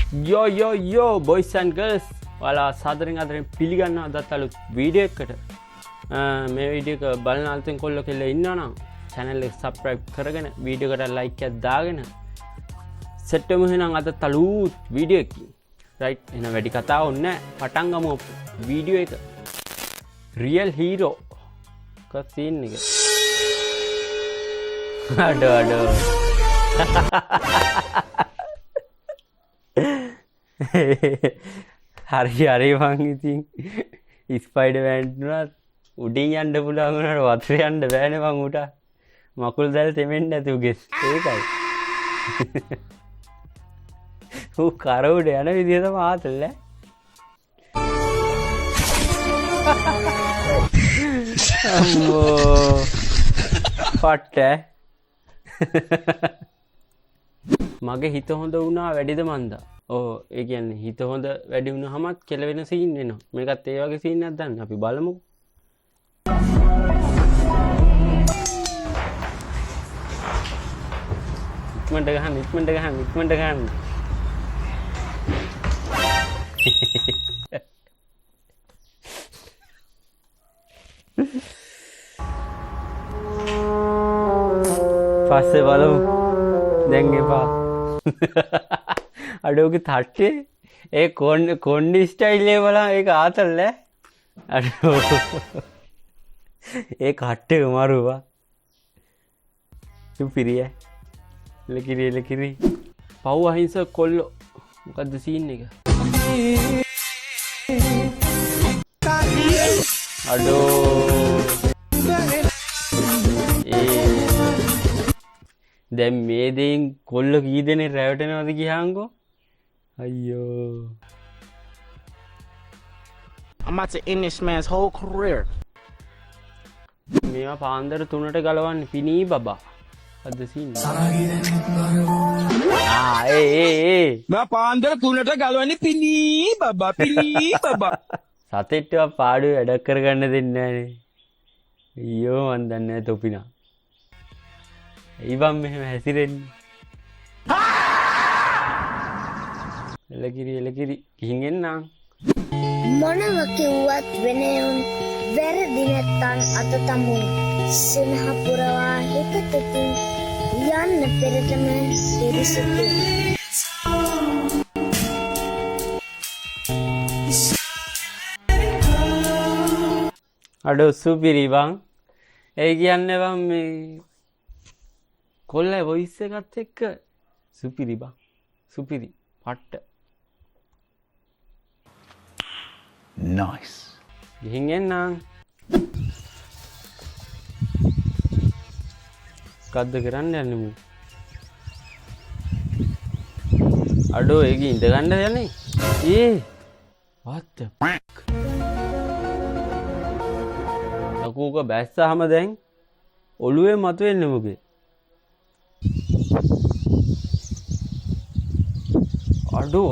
යෝ boys and girls ඔයාලා සාදරයෙන් අදරෙන් පිළිගන්නවා අදත් අලුත් වීඩියෝ එකකට මේ වීඩියෝ එක බලන අලුතෙන් කොල්ලෝ කෙල්ලෝ ඉන්නවා නම් channel එක subscribe කරගෙන වීඩියෝ එකට like එකක් දාගෙන set වෙමු එහෙනම් අදත් අලුත් වීඩියෝ එකකින් right එහෙනම් වැඩි කතා ඕනේ නැහැ පටන් ගමු වීඩියෝ එක real hero ක scene එක අඩෝ හරි මං ඉතින් ස්පයිඩර්මෑන් උනත් උඩින් යන්න පුළුවන් වුණාට වතුරේ යන්න බෑනේ මං උට මකුළු දැල් තෙමෙන්නේ නැති උගෙස් ඒකයි ඌ කරවුඩ යන විදිය තමයි ආතල් අම්මෝ පට්ට මගේ හිත හොඳ වුණා වැඩිද මන්දා ඒ කියන්නේ හිත හොඳ වැඩි වුණාමත් කෙලවෙන සීන් එනවා මේකත් ඒ වගේ සීන් එකක් දාන්න අපි බලමු ඉක්මනට ගහන්න පස්සේ බලමු දැන් එපා අඩෝගේ තට්ටේ ඒ කොන්ඩි ස්ටයිල් එක බලන්න ඒක ආතල්ල අඩෝ ඒ කට්ටේ මරුවා සුපිරිය එලකිරි පව් අහිංසක කොල්ලෝ මොකද්ද සීන් එක අඩෝ දැන් මේ දෙයින් කොල්ලෝ කී දෙනෙක් රැවටෙනවද කියහන්කෝ අයියෝ I'm about to end this man's whole career. මේවා පාන්දර 3ට ගලවන්න පිනී බබා අද සීන් මම පාන්දර 3ට ගලවන්නේ පිනී බබා සතෙට්ටව පාඩුවේ වැඩ කරගන්න දෙන්නේ නැහනේ අයියෝ මන් දන්නේ නැහැ තොපිනා ඉබම් මෙහෙම හැසිරෙන්නේ එලකිරි ගිහින් එන්නම් මොනව කිව්වත් වෙනුන් වැරදි නැත්තන් අත තමු සිනහ පුරවා හිතකින් යන්න පෙරටම පිරිසිදු අඩෝ සුපිරි බං ඒ කියන්නේ බං මේ කොල්ලේ වොයිස් එකත් එක්ක සුපිරි බං සුපිරි පට්ට nice ගිහින් එන්නම් කද්ද කරන්න යන්නේ මු අඩෝ ඒක ඉඳ ගන්න යන්නේ what the fuck ලකුක බැස්සහම දැන් ඔළුවේ මතුවෙන්නේ මොකේ අඩෝ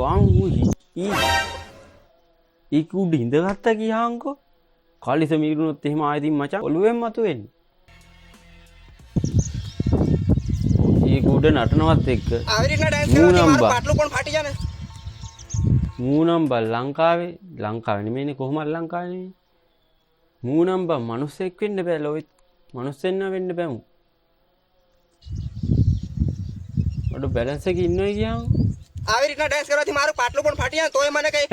ඒක උඩ ඉඳගත්තා කියහන්කෝ කලිස මීරුණොත් එහෙම ආයෙත් මචං ඔළුවෙන් මතුවෙන්නේ ඒක උඩ නටනවත් එක්ක මූනම් බල් ලංකාවේ නෙමෙයිනේ කොහොමද ලංකාවේ නෙමෙයි මූනම් බල් මිනිස්සෙක් වෙන්න බෑ ලොවෙත් මිනිස්සෙන්න වෙන්න බෑමු අඩ බැලන්ස් එකේ ඉන්නවයි කියන් ආවිරිනා ඩෑන්ස් කරලා තිමාරු පාටලු කොන් පාටියන් තෝය මනකයි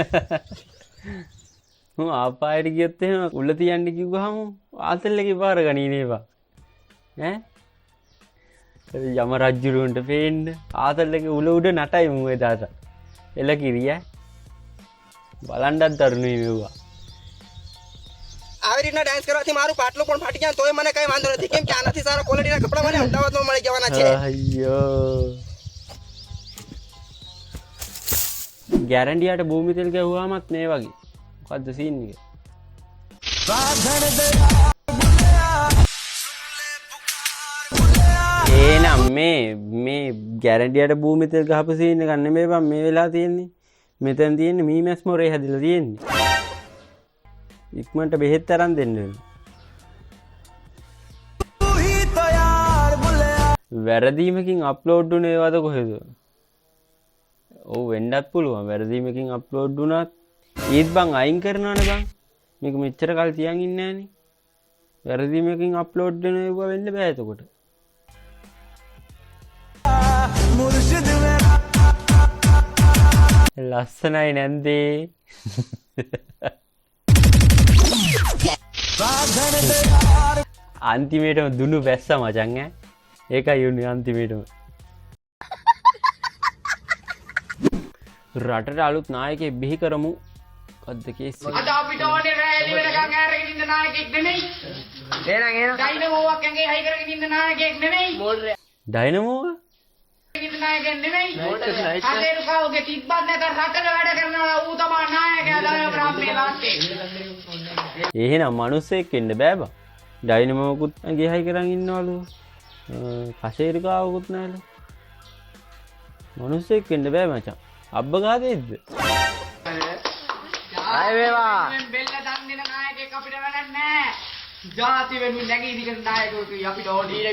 මම ආපායට ගියත් එහෙම උள்ள තියන්න කිව්වහම ආතල් එකේ පාර ගණීනේපා ඈ යම රජුරුන්ට පේන්න ආතල් එකේ උඩ නටයි මු එදාට එල කිරිය බලන්නත් දරුණුයි මෙව්වා ආවිරිනා ඩෑන්ස් කරලා තිමාරු පාටලු කොන් පාටියන් තෝය මනකයි වන්දන තිකෙම් चानथी सारा क्वालिटी ना कपड़ा माने अहमदाबाद में मळे जवाना छे අයියෝ ගැරන්ඩියට භූමි තෙල් ගැහුවාමත් මේ වගේ මොකද්ද සීන් එක එහෙනම් මේ ගැරන්ඩියට භූමි තෙල් ගහපු සීන් එකක් නෙමෙයි බං මේ වෙලා තියෙන්නේ මෙතන තියෙන්නේ මීමැස් මොරේ හැදිලා තියෙන්නේ ඉක්මනට බෙහෙත් තරම් දෙන්න වෙනවා වැරදීමකින් අප්ලෝඩ් වුණේ ඒවද කොහෙද ඔව් වෙන්නත් පුළුවන්. වැරදීමකින් අප්ලෝඩ් වුණත් ඒත් බං අයින් කරනවනේ බං. මේක මෙච්චර කල් තියන් ඉන්නේ නැහනේ. වැරදීමකින් අප්ලෝඩ් වෙන ඒවා වෙන්න බෑ එතකොට. ලස්සනයි නැන්දේ. අන්තිමේටම දුනු බැස්ස මචං ඈ. ඒකයි උන්නේ අන්තිමේටම. රටට අලුත් නායකයෙක් බිහි කරමු. මොකද්ද කේස් එක? අද අපිට ඕනේ රැලි වෙනකන් ඈරගෙන ඉන්න නායකයෙක් නෙමෙයි. එහෙනම් ඩයිනමෝවක් ඇඟේ හයි කරගෙන ඉන්න නායකයෙක් නෙමෙයි. ඩයිනමෝව? ඉන්න නායකයෙක් නෙමෙයි. අදේරුකාවගේ තිබ්බත් නැත රටට වැඩ කරනවා ඌ තමයි නායකයා දාන බ්‍රාහ්මණේ ලාස්ටේ. එහෙනම් මිනිස්සෙක් වෙන්න බෑ බං. ඩයිනමෝවකුත් ඇඟේ හයි කරන් ඉන්නවලු. කෂේරිකාවකුත් නැලු. මිනිස්සෙක් වෙන්න බෑ මචං. අබ්බ ගාදේද්ද? ආය වේවා. බෙල්ල දන් දෙන නායකයෙක් අපිට වැඩක් නැහැ. ජාති වෙනුවෙන් නැගී සිටින නායකයෙකු අපිට ඕනේ.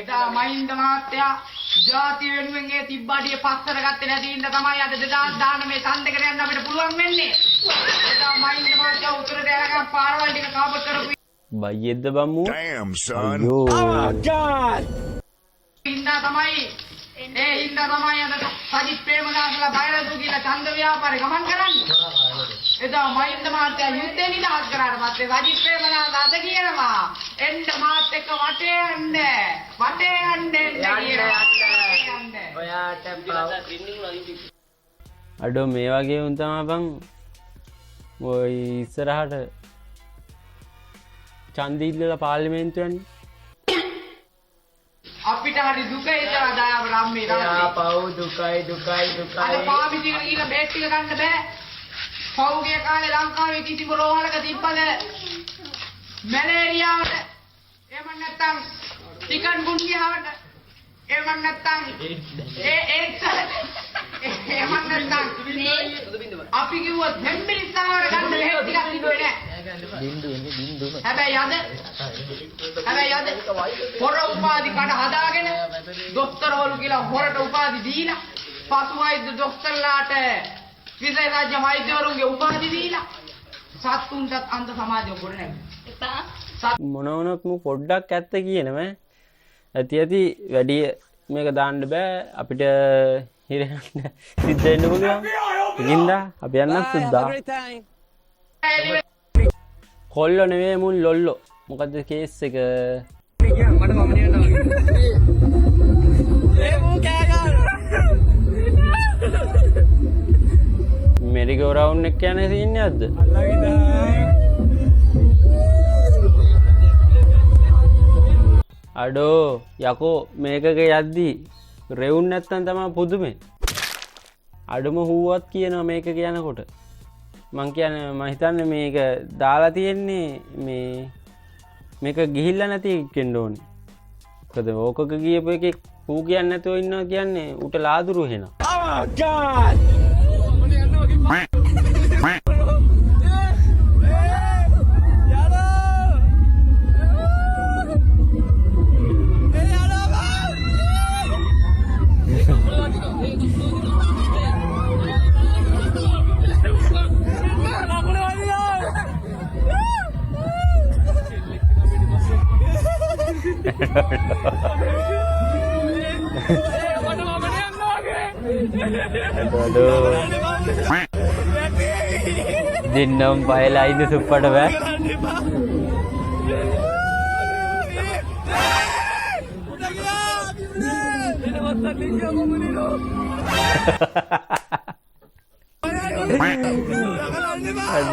එදා මහින්ද මහත්තයා ජාති වෙනුවෙන් ඒ තිබ්බඩිය පස්සට ගත්තේ නැති ඉඳ තමයි අද 2019 ඡන්දෙකට යන්න අපිට පුළුවන් වෙන්නේ. එදා මහින්ද මහත්තයා උතුරට යනකම් පාරවල් ටික කාපට් කරපු බයියෙද්ද බම්මු? Damn, son. ඉන්නා තමයි ඒ ඉන්නා තමයි අද සජිත් ප්‍රේමදාසලා බයලතු කියලා ඡන්ද ව්‍යාපාරේ ගමන් කරන්නේ. එදා මහින්ද මහත්තයා යුද්ධේ නිදහස් කරාට පස්සේ සජිත් ප්‍රේමදාස අද කියනවා එන්න මාත් එක්ක වටේ යන්න කියනවා. ඔයාට අඩෝ මේ වගේ උන් තමයි බං ඔය ඉස්සරහට ඡන්ද ඉල්ලලා පාර්ලිමේන්තුව යන්නේ. අපිට හරි දුක හිතලා දයාව රම්මේ පව් දුකයි. අද පාවිච්චි කරලා බේත් ටික ගන්න බෑ. පෞගේ කාලේ ලංකාවේ කිසිම රෝහලක තිබ්බද මැලේරියාවට එහෙම නැත්නම් චිකන් ගුන්ඩියාවට එහෙම නැත්නම් ඒක්ස් එහෙම නැත්නම් අපි කිව්වොත් හෙම්බිරිස්සාවට ගන්න බෙහෙත් ටිකක් තිබුණේ නෑ. හැබැයි අද හොර උපාධි කඩ හදාගෙන දොස්තරවරු කියලා හොරට උපාධි දීලා පසු වෛද්‍ය දොස්තරලාට විශේෂඥ වෛද්‍යවරුන්ගේ උපාධි දීලා සත්තුන්ටත් අන්ත සමාජය ගොඩ නැගුවා. මොන වුණත් මු පොඩ්ඩක් ඇත්ත කියනම ඇති වැඩි මේක දාන්න බෑ අපිට හිරයන්න සිද්ධ වෙන්න පුළුවන්. ඉතින්ද අපි යන්නත් සුද්දා. කොල්ලෝ නෙවෙයි මුන් ලොල්ලෝ. මොකද්ද කේස් එක? මෙරිගෝ රවුන්ඩ් එක යන සීන්නේ නැද්ද? අඩෝ යකෝ මේකක යද්දී රෙවුන් නැත්තම් තමයි පුදුමේ. අඩුම හුවත් කියනවා මේක කියනකොට. මං කියන්නේ මම හිතන්නේ මේක දාලා තියෙන්නේ මේක ගිහිල්ලා නැති කෙන්න ඕනේ. මොකද ඕකක ගියපු එකේ ඌ කියන්නේ නැතුව ඉන්නවා කියන්නේ ඌට ලාදුරු වෙනවා. Oh god! දින්නම් පයලා ඉන්න සුප්පට බෑ.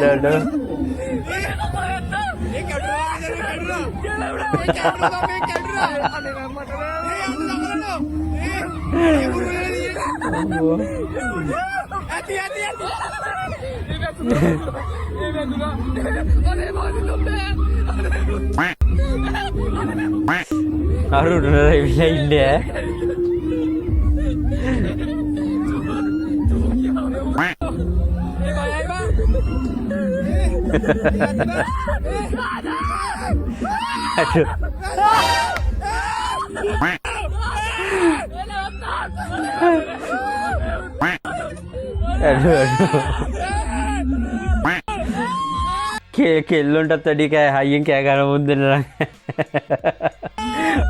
අඩෝ අරුණලා ඉවිලා ඉන්නේ ඈ. කෙල්ලොන්ටත් වැඩි කෑ හයියෙන් කෑ ගන්න මුන්දෙන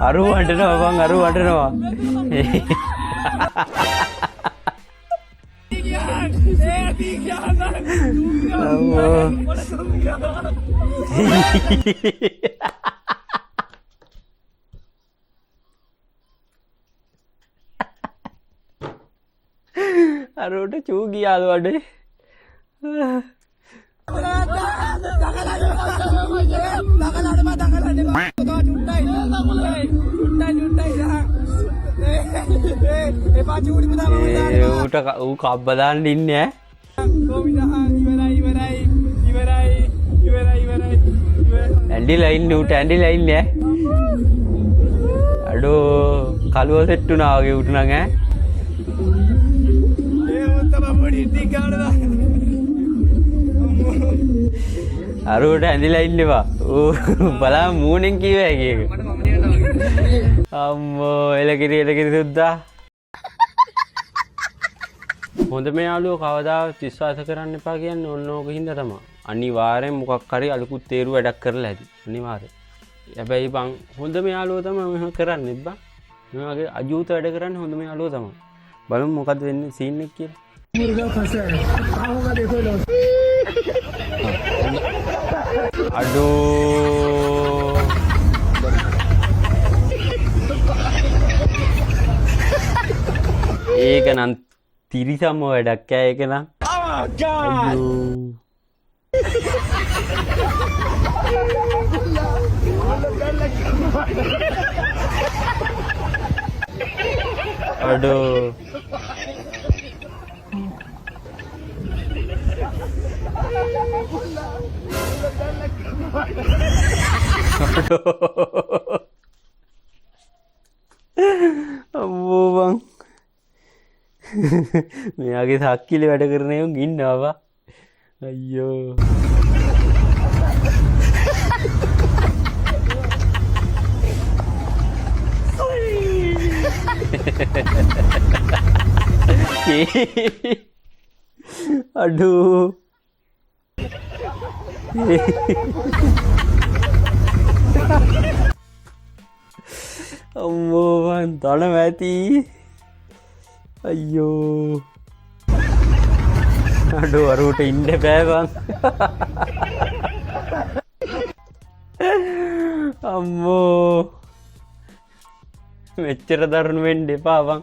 අරු වටනවා බං අරු වටනවා අරුට චූ ගියාද වඩේ ඌට ඌ කබ්බදාන්න ඉන්නේ ඇන්ඩිලා ඉන්නේ ඌට ඇන්ඩිලා ඉන්නේ අඩෝ කළුව සෙට් වුණා වගේ ඌට නම් ඈ අරුවට ඇඳිලා ඉන්නවා ඌ බලන්න මූණෙන් කිව්ව හැකි එක අම්මෝ එලකිරි සුද්දා හොඳම යාළුවෝ කවදාවත් විශ්වාස කරන්න එපා කියන්නේ ඔන්න ඕක හින්දා තමයි අනිවාර්යෙන් මොකක් හරි අලුකුත් තේරු වැඩක් කරලා ඇති අනිවාර්යෙන් හැබැයි බං හොඳම යාළුවෝ තමයි මෙහෙම කරන්නේ බං මේ වගේ අජූත වැඩ කරන්නේ හොඳම යාළුවෝ තමයි බලමු මොකද්ද වෙන්නේ සීන් එක කියලා aduh ඒක නම් තිරිසම්ම වැඩක් ඈ ඒක නම් aduh අම්මෝ බං මෙයාගේ සක්කිලි වැඩ කරන එවුන් ඉන්නවා අයියෝ aduh අම්මෝ බං තනම ඇති අයියෝ අඩෝ අරුවට ඉන්න බෑ බං අම්මෝ මෙච්චර දරුණු වෙන්න එපා බං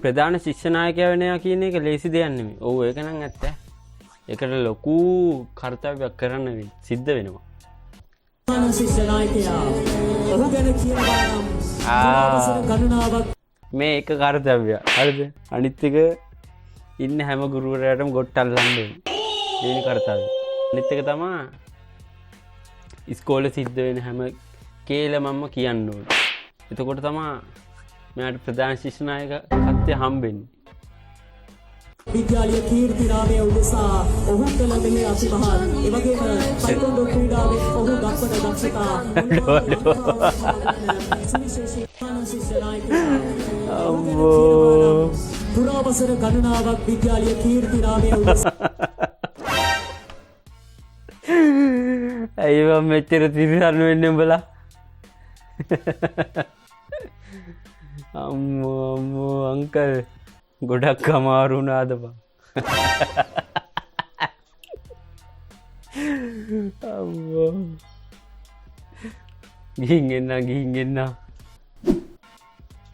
ප්‍රධාන ශිෂ්‍ය නායකයා වෙනවා කියන එක ලේසි දෙයක් නෙමෙයි. ඔව් ඒක නම් ඇත්ත. ඒකට ලොකු කර්තව්‍යයක් කරන්න සිද්ධ වෙනවා. ශිෂ්‍ය නායකයා ඔහු ගැන කියනවා නම් ගණනාවක් මේ එක කර්තව්‍යය. හරිද? අනිත් එක ඉන්න හැම ගුරුවරයාටම ගොට්ට අල්ලන්න ඕනේ. මේ කර්තව්‍යය. අනිත් එක තමයි ඉස්කෝලේ සිද්ධ වෙන හැම කේලමම කියන්න ඕනේ. එතකොට තමයි මෙයාට ප්‍රධාන ශිෂ්‍ය නායකත්වය හම්බෙන්නේ. විද්‍යාලීය කීර්ති නාමය උදෙසා ඔහු කළ මෙහි අතිමහත් එවැගේම ටයිකොන්ඩෝ ක්‍රීඩාවේ ඔහු දක්වන දක්ෂතා සුවිශේෂී ශිෂ්‍ය නායකයා අම්මෝ පුරාවසර ගණනාවක් විද්‍යාලීය කීර්ති නාමය උදෙසා අයියෝ මෙච්චර තිරසන්න වෙන්නේ උඹලා අම්මෝ අංකල් ගොඩක් අමාරු වුණාද බං අම්මෝ ගිහින් එන්න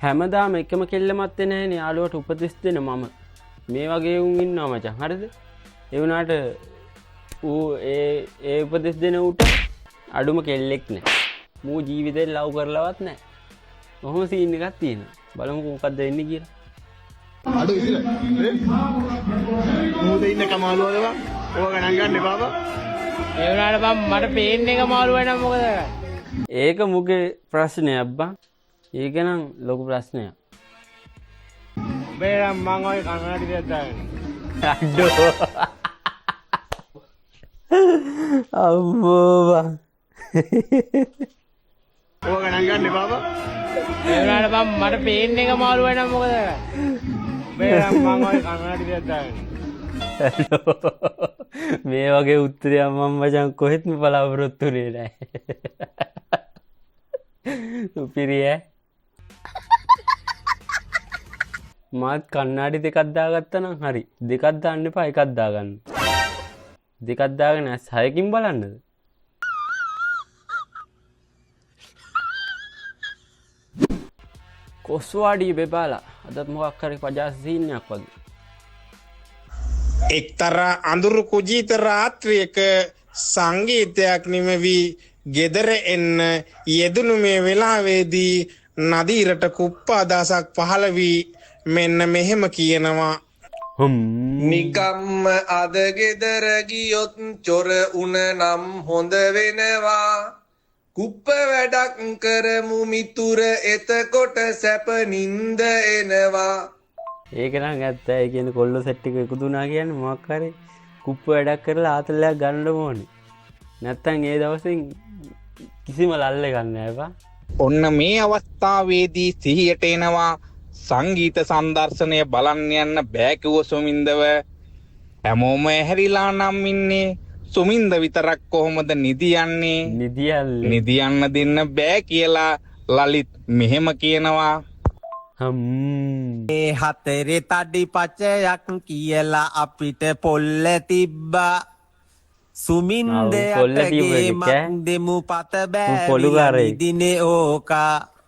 හැමදාම එකම කෙල්ලමත් වෙන්නේ නැහනේ යාළුවට උපදෙස් දෙන මම මේ වගේ උන් ඉන්නවා මචං හරිද ඒ වුණාට ඌ ඒ උපදෙස් දෙන උට අඩුම කෙල්ලෙක් නෑ මූ ජීවිතේ ලව් කරලවත් නෑ කොහොම සීන් එකක් තියෙනවා බලමුකෝ මොකක්ද වෙන්නේ කියලා අඩු ඉතින් මොකද ඉන්න කමාලුවද බං ඕක ගණන් ගන්න එපා බං ඒ වුණාට බං මට පේන්නේ කමාලු වෙනම් මොකද ඒක මුගේ ප්‍රශ්නයක් බං ඒක නම් ලොකු ප්‍රශ්නයක් බේරම් මං ඔය කන්නඩි දෙයක් දාන්න අඩෝ අම්මෝ බං ඕක ගණන් ගන්න එපා බං ඒනට මට පේන්න එක මාළු වෙන මොකද මේ වගේ උත්තරයක් මම මචං කොහෙත්ම බලාපොරොත්තු වෙන්නේ නැහැ සුපිරිය මාත් කන්නාඩි දෙකක් දාගත්තා නම් හරි දෙකක් දාන්න එපා එකක් දාගන්න දෙකක් දාගෙන 6කින් බලන්නද කොස්වාඩී බෙබාලා අදත් මොකක් හරි පජාස සීන්නයක් වගේ එක්තරා අඳුරු කුජීත රාත්‍රියක සංගීතයක් නිමවී ගෙදර එන්න යෙදුණු මේ වෙලාවේදී නදීරට කුප්පා අදහසක් පහළ වී මෙන්න මෙහෙම කියනවා නිකම්ම අද ගෙදර ගියොත් චොර උන නම් හොඳ වෙනවා කුප්ප වැඩක් කරමු මිතුර එතකොට සැප නින්ද එනවා ඒක නම් ඇත්ත ඒ කියන්නේ කොල්ලෝ සෙට් එක එකතු වුණා කියන්නේ මොකක් හරි කුප්ප වැඩක් කරලා ආතලයක් ගන්න ඕනේ නැත්තම් ඒ දවසෙන් කිසිම ලල්ල ගන්න නෑපා ඔන්න මේ අවස්ථාවේදී සිහියට එනවා සංගීත සංදර්ශනය බලන්න යන්න බෑ කිව්ව සුමින්දව හැමෝම ඇහැරිලා නම් ඉන්නේ සුමින්ද විතරක් කොහොමද නිදියන්නේ නිදියන්න දෙන්න බෑ කියලා ලලිත් මෙහෙම කියනවා මේ හතරේ තඩි පචයක් කියලා අපිට පොල්ල තිබ්බා සුමින්දයටගේ මක් දෙමු පත බෑ දිනේ ඕකා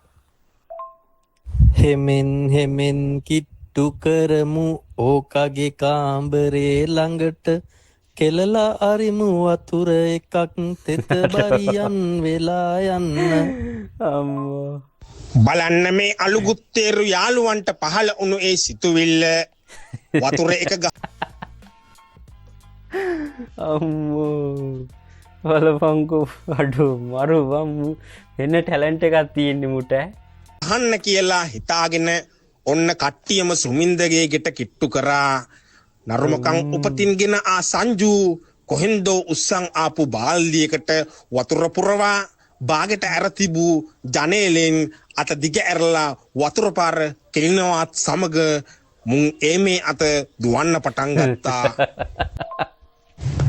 හෙමෙන් කිට්ටු කරමු ඕකගේ කාම්බරේ ළඟට කෙලලා අරිමු වතුර එකක් තෙත බරියන් වෙලා යන්න අම්මෝ බලන්න මේ අලුගුත්තේරු යාළුවන්ට පහළ වුණු ඒ සිතුවිල්ල වතුර එක අම්මෝ බලපංකෝ අඩු මරු වම්මු එන්න ටැලන්ට් එකක් තියෙන්නේ මුට අහන්න කියලා හිතාගෙන ඔන්න කට්ටියම සුමින්දගේ ගෙට කිට්ටු කරා නරුමකන් උපතින්ගෙන ආ සංජු කොහෙන්දෝ උස්සන් ආපු බාල්දියකට වතුර පුරවා බාගෙට ඇර තිබූ ජනේලෙන් අත දිග ඇරලා වතුර පාර කෙලිනවත් සමග මුන් ඒමේ අත දුවන්න පටන් ගත්තා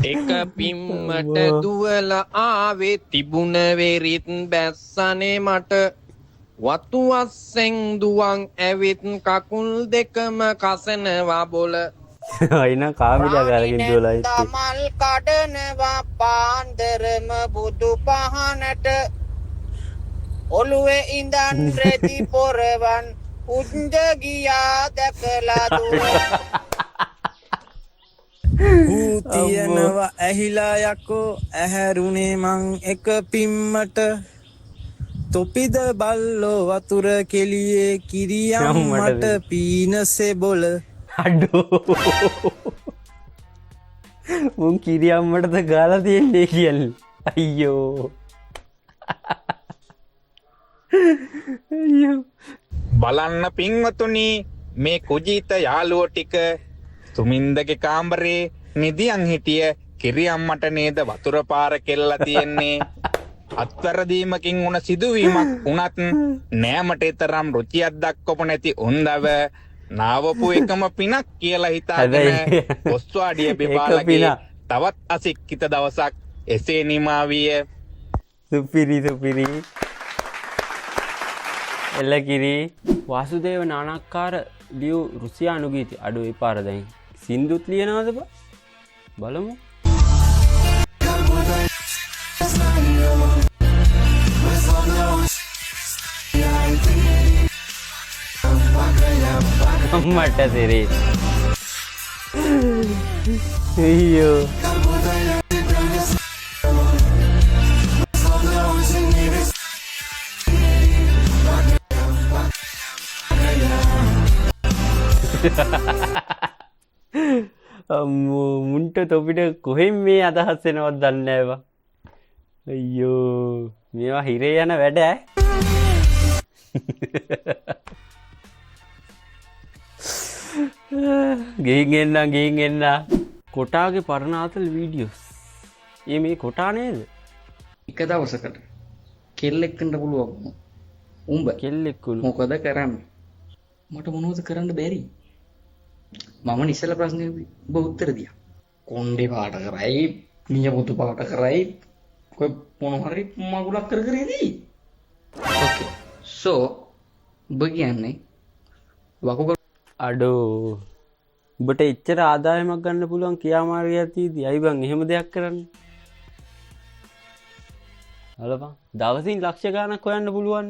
එක පිම්මට දුවලා ආවේ තිබුණ වෙරිත් බැස්සනේ මට වතුවස්සෙන් දුවන් ඇවිත් කකුල් දෙකම කසනවා බොල අයින කාමිලා ගාලකින් දුවලා ඉන්නේ තමල් කඩනවා පාන්දරම බුදු පහනට ඔළුවේ ඉඳන් රෙදි පොරවන් උන්ද ගියා දැකලා දුර ඌ තියනවා ඇහිලා යකෝ ඇහැරුනේ මං එක පිම්මට තොපිද බල්ලෝ වතුර කෙලියේ කිරියම් මට පීනසේ බොල අඩෝ මුන් කිරියම්මටද ගාලා තියෙන්නේ කියන්නේ අයියෝ අයියෝ බලන්න පින්වතුනි මේ කුජීත යාළුවෝ ටික සුමින්දගේ කාමරේ නිදියන් හිටිය කිරියම්මට නේද වතුර පාර කෙල්ලලා තියෙන්නේ අත්වැරදීමකින් වුණ සිදුවීමක් වුණත් නෑමට තරම් රුචියක් දක්වපු නැති උන්දව නාවපු එකම පිනක් කියලා හිතාගෙන කොස්වාඩිය බෙබාලගේ තවත් අසික්කිත දවසක් එසේ නිමා විය සුපිරි එල්ලකිරි වාසුදේව නානක්කාර ලියු රුසියානු ගීති අඩු එපාර දැන් සින්දුත් ලියනවද බලමු මට තෙරේ අයියෝ අම්මෝ මුන්ට තොපිට කොහෙන් මේ අදහස් එනවද දන්නේ නැවා අයියෝ මේවා හිරේ යන වැඩ ගෙයින් එන්න කොටාගේ පරණාතල් වීඩියෝස් ඒ මේ කොටා නේද එක දවසකට කෙල්ලෙක් වෙන්න පුළුවන් උඹ කෙල්ලෙක්කුළු මොකද කරන්න මට මොනවද කරන්න බැරි මම ඉස්සෙල්ලා ප්‍රශ්නේ ඔබ උත්තර දියා කොණ්ඩේ පාට කරයි නියපොතු පාට කරයි කොයි මොන හරි මගුලක් කර කර ඉදී ඕකේ සෝ ඔබ කියන්නේ වකුගඩු අඩෝ උඹට එච්චර ආදායමක් ගන්න පුළුවන් කියාමාරියක් තියදී අයි බං එහෙම දෙයක් කරන්නේ අලපන් දවසින් ලක්ෂ ගාණක් හොයන්න පුළුවන්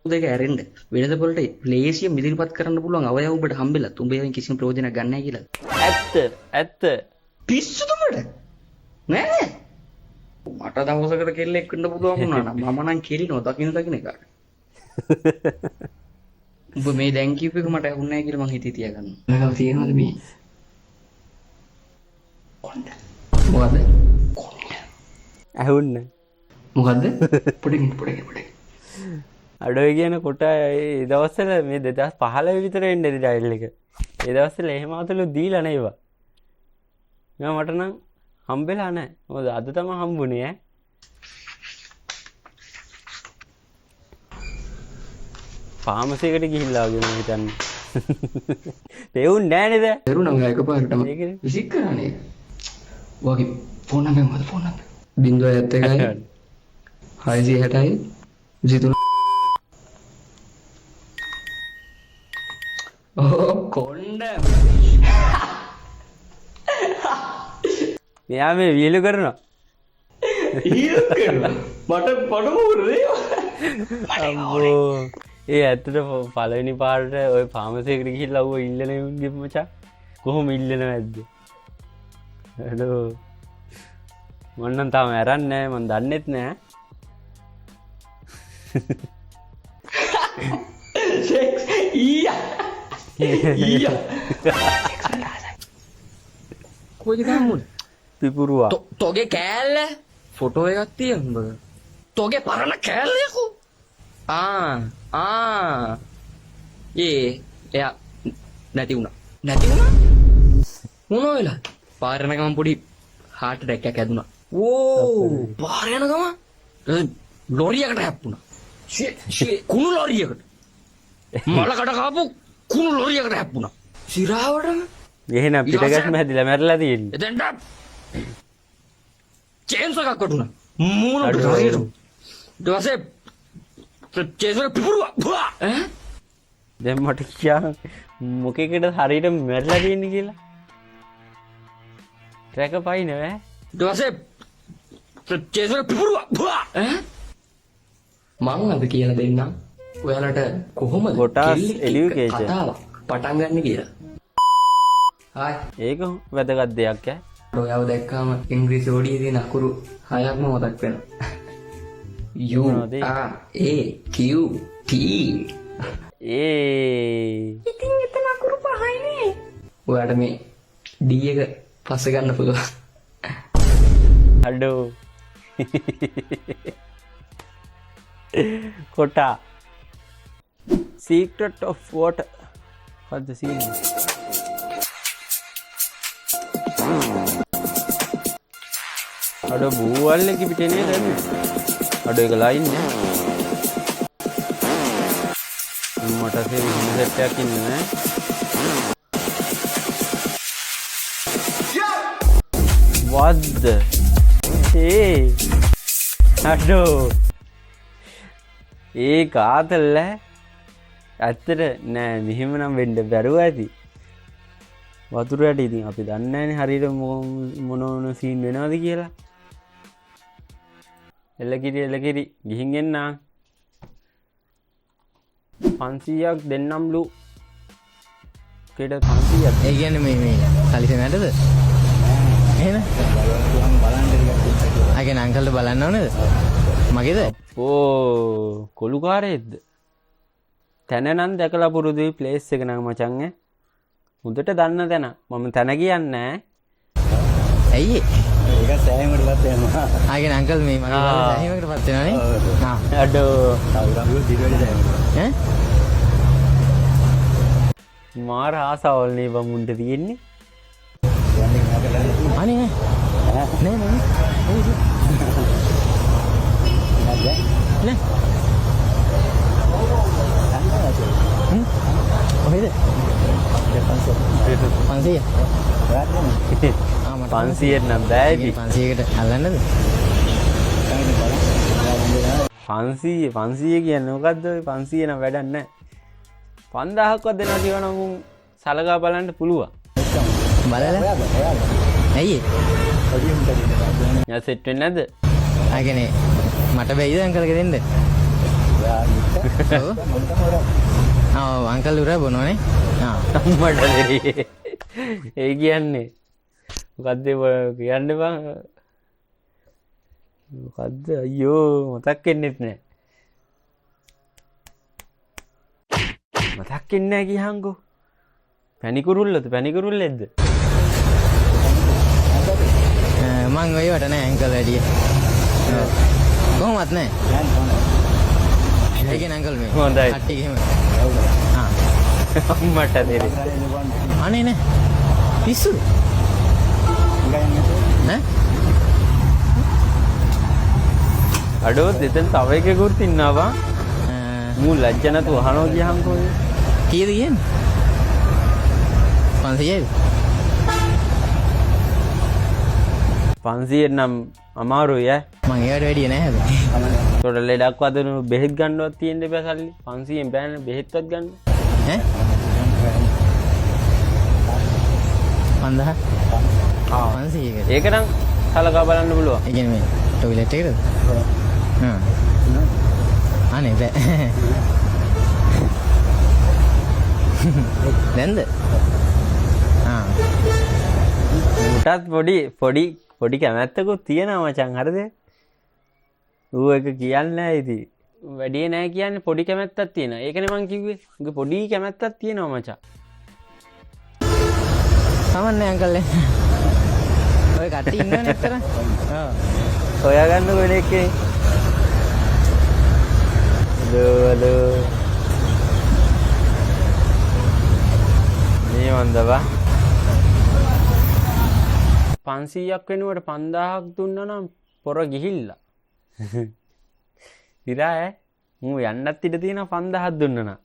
දෙක ඇරෙන්න වෙනද වලට ලේසියෙන් මිදිරිපත් කරන්න පුළුවන් අවයව ඔබට හම්බෙලා උඹෙන් කිසිම ප්‍රයෝජනයක් ගන්න නැහැ කියලා ඇත්ත පිස්සුද උඹට නෑ මට දවසකට කෙල්ලෙක් වෙන්න පුළුවන් වුණා නම් මම නම් කෙලිනවා දකින්න එක උඹ මේ දැන් කියපු එක මට ඇහුන්නේ නැහැ කියලා මං හිතේ තියාගන්නවා නේද තියෙනවද මේ කොණ්ඩ මොකද කොණ්ඩ ඇහුන්න මොකද්ද පොඩකින් අඩොය කියන කොට ඒ දවස්වල මේ 2015 විතර එන්නේ ඩයිල් එක. ඒ දවස්වල එහෙම අතලු දීලා නේවා. මට නම් හම්බෙලා නැහැ. මොකද අද තමයි හම්බුනේ ඈ. ෆාමසි එකට ගිහිල්ලා වගේ මම හිතන්නේ. දෙවුන් නෑ නේද? දරුණා එකපාරටම විසික් කරන්නේ. වගේ ෆෝන් නම්බර් මොකද ෆෝන් නම්බර් 071 660 23 කොණ්ඩ මෙයා මේ වියලු කරනවා මට පඩමුරේ අම්බෝ ඒ ඇත්තට පළවෙනි පාරට ඔය ෆාමසි එකට ගිහිල්ලා ඌ ඉල්ලන උන්ගේ මචං කොහොම ඉල්ලනව ඇද්ද අඩෝ මම නම් තාම ඇරන්නේ නැහැ මම දන්නෙත් නැහැ සෙක්ස් ඊයා කොයිද ගම්මුද පිපුරුවා තෝගේ කෑල්ල ෆොටෝ එකක් තියෙනවා තෝගේ පරණ කෑල්ලයකෝ එයා නැති වුණා මොනවා වෙලා පාර යන ගමන් පොඩි හાર્ට් ඇටැක් එකක් ඇදුණා පාර යන ගමන් ලොරියකට හැප්පුණා කුණු ලොරියකට මලකට කාපු කුණු ලොරියකට හැප්පුණා සිරාවටම එහෙනම් පිටගස්ම හැදිලා මැරලා තියෙන්නේ එතෙන්ට චේන්ස් එකක් වටුණා මූණට හරියට ඊට පස්සේ චේන්ස් එක පිපුරුවා දැන් මට කියා මොකෙකද හරියට මැරලා තියෙන්නේ කියලා ට්‍රැක පයින් ඈ ඊට පස්සේ චේන්ස් එක පිපුරුවා මං අද කියලා දෙන්නම් ඔයාලට කොහොමද කොටස් එඩියුකේෂන් කතාව පටන් ගන්න කියලා හායි ඒක වැදගත් දෙයක් ඈ ඔයාව දැක්කාම ඉංග්‍රීසි ඕඩියේ තියෙන අකුරු 6ක්ම මතක් වෙනවා U R A Q T ඉතින් එතන අකුරු 5යිනේ ඔයාලට මේ D එක පස්සේ ගන්න පුළුවන් අඩෝ කොටා Secret of Water what the scene අඩෝ බූවල් එක පිටේ නේද අඩෝ ඒක ලයින් නේ මට සෙට් එකක් ඉන්නේ what the hey අඩෝ ඒ කාතල්ල ඇත්තට නෑ මෙහෙම නම් වෙන්න බැරුව ඇති වතුරට ඉතින් අපි දන්නේ නැහැනේ හරියට මොන සීන් වෙනවද කියලා එලකිරි ගිහින් එන්න 500ක් දෙන්නම්ලු කේට 500ක් ඒ කියන්නේ මේ සලිසනටද එහෙම අගේ අංකල්ට බලන්න ඕනේද මගේද ඕ කොළුකාරයෙක්ද තැන නම් දැකලා පුරුදුයි ප්ලේස් එක නම් මචං ඈ හොඳට දන්න තැන මම තැන කියන්නේ ඇයි ඒක සෑහීමකටපත් වෙනවා. ආගෙන අංකල් මේ මගේ සෑහීමකටපත් වෙනවනේ අඩෝ අවුරුදු දිගට ඈ මාර ආසාවල් නේ බමුන්ට තියෙන්නේ අනේ නෑ කොහෙද? 500. 500 නම් බෑ ඉතින්. 500කට අල්ලන්නද? 500 කියන්නේ මොකද්ද ඔය 500 නම් වැඩක් නැහැ. 5000ක්වත් දෙනවා කියවනම් උන් සලකා බලන්න පුළුවන්. බලලා. ඇයි? යා සෙට් වෙන්නේ නැද්ද? ආ කියන්නේ මට බැයිද අංකල්ගේ දෙන්න? ඔව් අංකල් උර බොනෝනේ. අම්මට දෙරේ. ඒ කියන්නේ මොකද්ද කියන්න බං. මොකද්ද අයියෝ මතක් වෙන්නෙත් නෑ. මතක් වෙන්නේ නෑ කියහන්කෝ. පැණිකුරුල්ලෙද්ද? මං ඔය වට නෑ අංකල් වැඩිය. කොහොමත් නෑ. ඒකේ අංකල් මේ. හොඳයි. කට්ටි එහෙම. අම්මට දෙරේ. අනේ නෑ. පිස්සු. නෑ. අඩෝ දෙතෙන් තව එකෙකුත් ඉන්නවා. මූ ලැජ්ජ නැතුව අහනවා කියහන්කෝ. කීයද කියන්නේ? 500යි. 500 නම් අමාරුයි ඈ. මං ඒකට වැඩිය නෑ හැබැයි. තොට ලෙඩක් වදනු බෙහෙත් ගන්නවත් තියෙන්න බෑ සල්ලි. 500ෙන් බෑනේ බෙහෙත්වත් ගන්න. ඈ? 5000. 500කට. ඒක නම් සලකා බලන්න පුළුවන්. ඒ කියන්නේ මේ ටොයිලට් එකේද? අනේ බෑ. දැන්ද? මුටත් පොඩි කැමැත්තකුත් තියෙනවා මචං හරිද? ඌ එක කියන්නේ නැහැ ඉතින්. වැඩි නෑ කියන්නේ පොඩි කැමැත්තක් තියෙනවා. ඒකනේ මං කිව්වේ. උගේ පොඩි කැමැත්තක් තියෙනවා මචං. සමන්නේ අංකල්. ඔය කට්ටි ඉන්නවනේ එක්තර. ඔව්. හොයාගන්න කොහෙද එක්කේ? හලෝ. මේ වන්දවා 500ක් වෙනුවට 5000ක් දුන්නා නම් පොර ගිහිල්ලා. ඉරා ඈ මූ යන්නත් ඉඩ තියෙනවා 5000ක් දුන්නා නම්.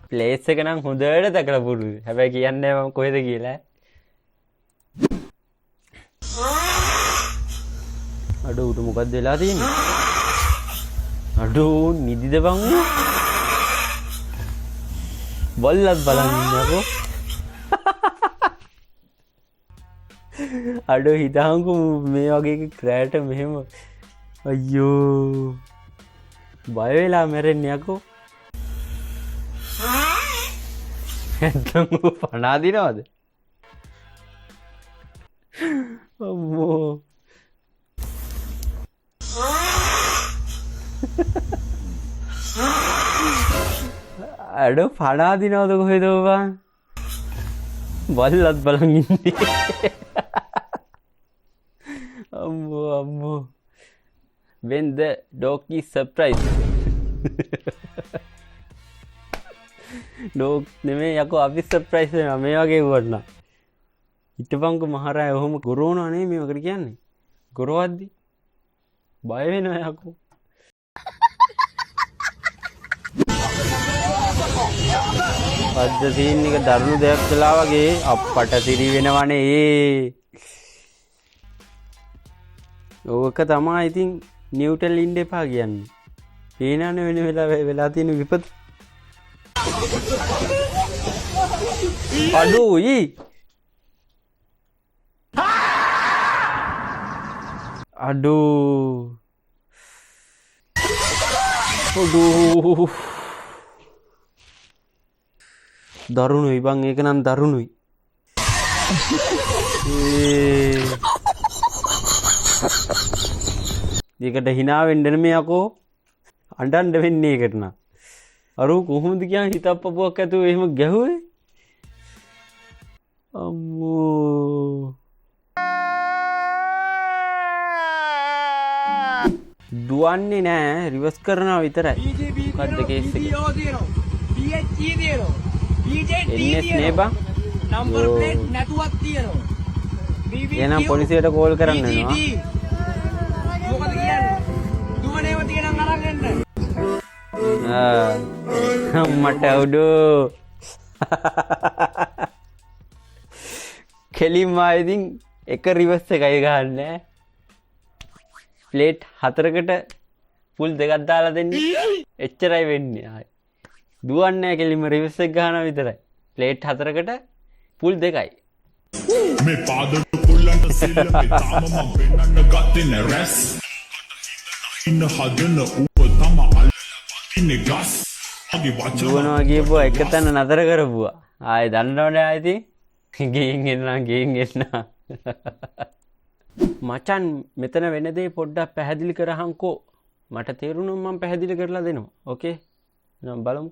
ප්ලේස් එක නම් හොඳට දැකලා පුරුදු. හැබැයි කියන්නේ මම කොහෙද කියලා. අඩෝ උට මොකක්ද වෙලා තියෙන්නේ? අඩෝ නිදිද බං? බල්ලත් බලන් ඉන්නකෝ. අඩෝ හිතහන්කෝ මේ වගේ ක්‍රෑට මෙහෙම අයියෝ බය වෙලා මැරෙන්නේ යකෝ. ඇත්තම පනා දිනවද? අම්මෝ අඩෝ පනා දිනවද කොහෙද බං? බල්ලත් බලන් ඉන්නේ. අම්මෝ when the dog is surprised. Dog නෙමෙයි යකෝ අපි සර්ප්‍රයිස් වෙනවා මේ වගේ වුණා. හිටපන්කෝ මහරයා ඔහොම ගොරවනවා නේ මේකට කියන්නේ. ගොරවද්දි බය වෙනවා යකෝ. අද සීන් එක දරුණු දෙයක් කළා වගේ අප්පට සිරි වෙනවනේ ඒ. ඕක තමයි ඉතින් නිව්ටල් ඉන්න එපා කියන්නේ. පේනවනේ වෙන වෙලා තියෙන විපත. අඩුයි. අඩෝ. දරුණුයි බං ඒක නම් දරුණුයි. ඒකට hina වෙන්න නෙමෙයි යකෝ. අඬන්න වෙන්නේ ඒකට නා. අර කොහොමද කියන්නේ හිතප්පපුවක් ඇතුව එහෙම ගැහුවේ? අම්මෝ. දුවන්නේ නෑ රිවර්ස් කරනවා විතරයි. මොකද්ද කේස් එක? එන්නේ නේ බං. නම්බර් ප්ලේට් නැතුවක් තියෙනවා. එහෙනම් පොලිසියට කෝල් කරන්න වෙනවා. මොකද කියන්නේ? දුවනේව තියෙනම් අරන් එන්න. මට අවුඩු කෙලින්ම ඉතින් එක රිවර්ස් එකයි ගන්න ප්ලේට් 4කට පුල් 2ක් දාලා දෙන්නේ එච්චරයි වෙන්නේ ආයි දුවන්නේ කෙලින්ම රිවර්ස් එක ගන්නවා විතරයි ප්ලේට් 4කට පුල් 2යි මේ පාදක කුල්ලන්ට සිල්ල මේ තාම මම පෙන්නන්න ගත්තේ නෑ රැස් ඉන්න හදන ඌව තම අල්ලන්නේ ගස් අගේ වචන දුවනවා කියපුවා එක තැන නතර කරපුවා ආයි දන්නවනේ ආයි ඉතින් ගෙයින් එන්න මචන් මෙතන වෙන දේ පොඩ්ඩක් පැහැදිලි කරහන්කෝ මට තේරුණොත් මම පැහැදිලි කරලා දෙනවා ඕකේ නම් බලමු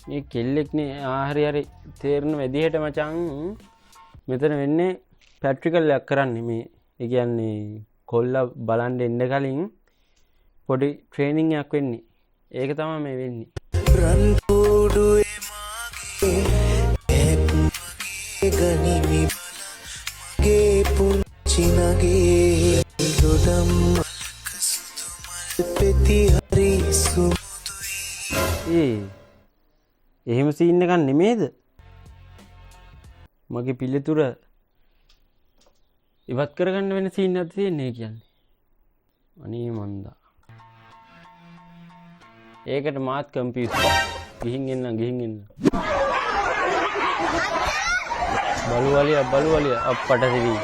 මේ කෙල්ලෙක්නේ හරි හරි තේරෙන විදිහට මචං මෙතන වෙන්නේ ප්‍රැක්ටිකල් එකක් කරන්නේ මේ ඒ කියන්නේ කොල්ලා බලන්න එන්න කලින් පොඩි ට්‍රේනින් එකක් වෙන්නේ ඒක තමයි මේ වෙන්නේ රන් පොඩුවේ මාගේ ගනිමි ගේ පුංචි නගේ දොඩම් පෙති හරි සුමුදුයි එහෙම සීන් එකක් නෙමේද මගේ පිළිතුර ඉවත් කරගන්න වෙන සීන් එකක් තියෙන්නේ කියන්නේ අනේ මන්දා ඒකට මාත් කම්පියුටර් ගිහින් එන්න බලුවලිය අප්පට සිවි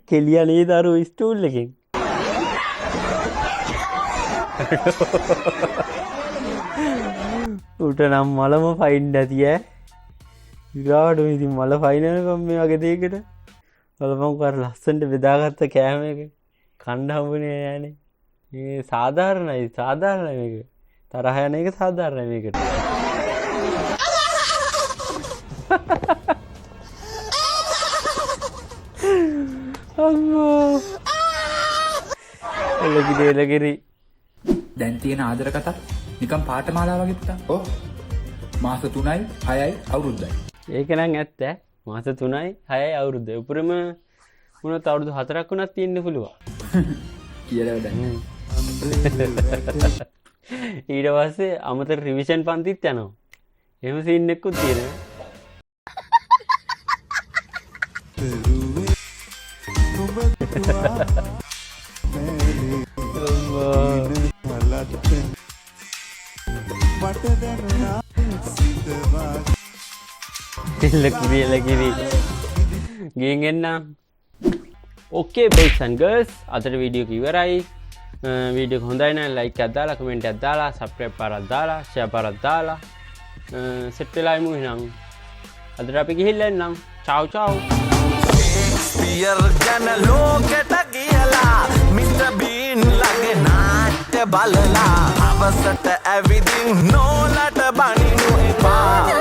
කෙලියා නේද අර ස්ටූල් එකෙන් උට නම් මලම ෆයින් ඇති විරාට ඉතින් මල ෆයිනල්කම් මේ වගේ දෙයකට බලපං කර ලස්සනට බෙදාගත්ත කෑම එක කණ්ඩ හම්බුනේ නෑනේ මේ සාධාරණයි මේක තරහ යන එක සාධාරණයි මේකට අම්මෝ එලකිරි දැන් තියෙන ආදර කතා නිකන් පාඨමාලා වගේ පුතා. ඔව්. මාස 3යි 6යි අවුරුද්දයි. ඒක නම් ඇත්ත. මාස 3යි 6යි අවුරුද්දයි. උපරිම වුණත් අවුරුදු 4ක් වුණත් තියෙන්න පුළුවන්. කියලා දැන්. ඊට පස්සේ අමතර රිවිෂන් පන්තිත් යනවා. එහෙම සීන් එකකුත් තියෙනවා. ලකිරි ගිහින් එන්න ඕකේ බොයිස් ඇන්ඩ් ගර්ල්ස් අදට වීඩියෝ එක ඉවරයි වීඩියෝ එක හොඳයි නම් ලයික් එකක් දාලා කමෙන්ට් එකක් දාලා සබ්ස්ක්‍රයිබ් පාරක් දාලා ෂෙයා පාරක් දාලා සෙට් වෙලා ඉමු එහෙනම් අදට අපි ගිහිල්ලා එන්නම් චාව් චාව් ෂේක්ස්පියර් ගැන ලෝකෙට ගියලා මිස්ටර් බීන් ලගේ නාට්‍ය බලලා අවසට ඇවිදින් නෝලට බනිනු එපා